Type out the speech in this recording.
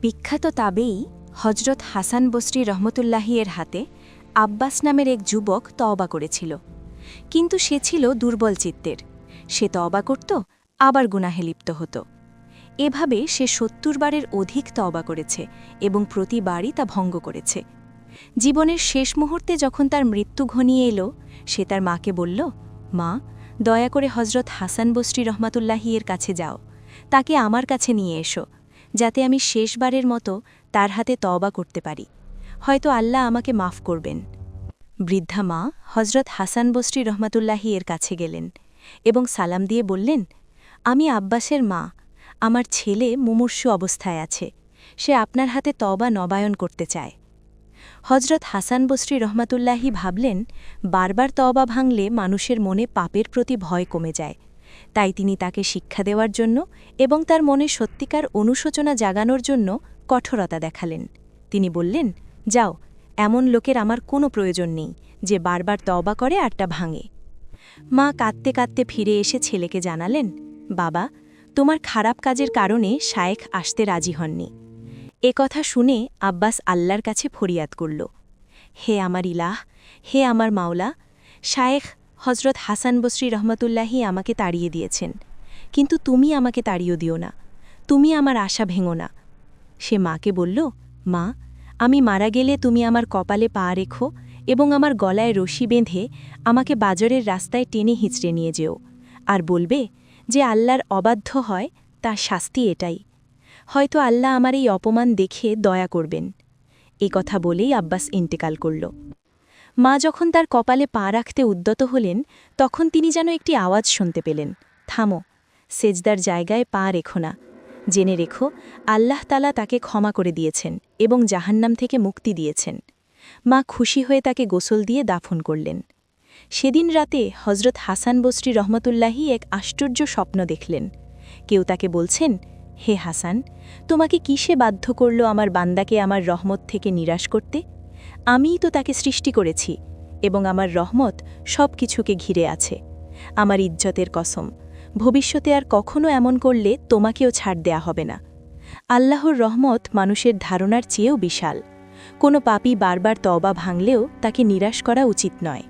বিখ্যাত তাবেই হজরত হাসান বসরি রহমতুল্লাহি এর হাতে আব্বাস নামের এক যুবক তওবা করেছিল। কিন্তু সে ছিল দুর্বল চিত্তের। সে তওবা করত, আবার গুনাহে লিপ্ত হতো। এভাবে সে ৭০ বারের অধিক তওবা করেছে এবং প্রতিবারই তা ভঙ্গ করেছে। জীবনের শেষ মুহূর্তে যখন তার মৃত্যু ঘনিয়ে এলো, সে তার মাকে বলল, মা, দয়া করে হজরত হাসান বসরি রহমতুল্লাহি এর কাছে যাও, তাকে আমার কাছে নিয়ে এসো, যাতে আমি শেষবারের মতো তার হাতে তওবা করতে পারি। হয়তো আল্লাহ আমাকে মাফ করবেন। বৃদ্ধা মা হজরত হাসান বসরি রহমতুল্লাহি এর কাছে গেলেন এবং সালাম দিয়ে বললেন, আমি আব্বাসের মা, আমার ছেলে মুমূর্ষু অবস্থায় আছে, সে আপনার হাতে তওবা নবায়ন করতে চায়। হজরত হাসান বসরি রহমতুল্লাহি ভাবলেন, বারবার তওবা ভাঙলে মানুষের মনে পাপের প্রতি ভয় কমে যায়। তাই তিনি তাকে শিক্ষা দেওয়ার জন্য এবং তার মনে সত্যিকার অনুশোচনা জাগানোর জন্য কঠোরতা দেখালেন। তিনি বললেন, যাও, এমন লোকের আমার কোনো প্রয়োজন নেই যে বারবার তওবা করে আরটা ভাঙে। মা কাঁদতে কাঁদতে ফিরে এসে ছেলেকে জানালেন, বাবা, তোমার খারাপ কাজের কারণে শায়েখ আসতে রাজি হননি। এ কথা শুনে আব্বাস আল্লাহর কাছে ফরিয়াদ করল, হে আমার ইলাহ, হে আমার মাওলা, শায়েখ হজরত হাসান বসরি রহমতুল্লাহি আমাকে তাড়িয়ে দিয়েছেন, কিন্তু তুমি আমাকে তাড়িয়ে দিও না, তুমি আমার আশা ভেঙো না। সে মাকে বলল, মা, আমি মারা গেলে তুমি আমার কপালে পা রেখো এবং আমার গলায় রশি বেঁধে আমাকে বাজারের রাস্তায় টেনে হিঁচড়ে নিয়ে যেও, আর বলবে, যে আল্লাহর অবাধ্য হয় তার শাস্তি এটাই। হয়তো আল্লাহ আমার এই অপমান দেখে দয়া করবেন। এই কথা বলেই আব্বাস ইন্তেকাল করল। মা যখন তার কপালে পা রাখতে উদ্যত হলেন, তখন তিনি যেন একটি আওয়াজ শুনতে পেলেন, থামো, সেজদার জায়গায় পা রেখো না। জেনে রেখো, আল্লাহ তাআলা তাকে ক্ষমা করে দিয়েছেন এবং জাহান্নাম থেকে মুক্তি দিয়েছেন। মা খুশি হয়ে তাকে গোসল দিয়ে দাফন করলেন। সেদিন রাতে হজরত হাসান বসরি রহমতুল্লাহি এক আশ্চর্য স্বপ্ন দেখলেন। কেউ তাকে বলছেন, হে হাসান, তোমাকে কিসে বাধ্য করল আমার বান্দাকে আমার রহমত থেকে নিরাশ করতে? আমিই তো তাকে সৃষ্টি করেছি এবং আমার রহমত সব কিছুকে ঘিরে আছে। আমার ইজ্জতের কসম, ভবিষ্যতে আর কখনো এমন করলে তোমাকেও ছাড় দেয়া হবে না। আল্লাহর রহমত মানুষের ধারণার চেয়েও বিশাল। কোনো পাপী বারবার তওবা ভাঙলেও তাকে নিরাশ করা উচিত নয়।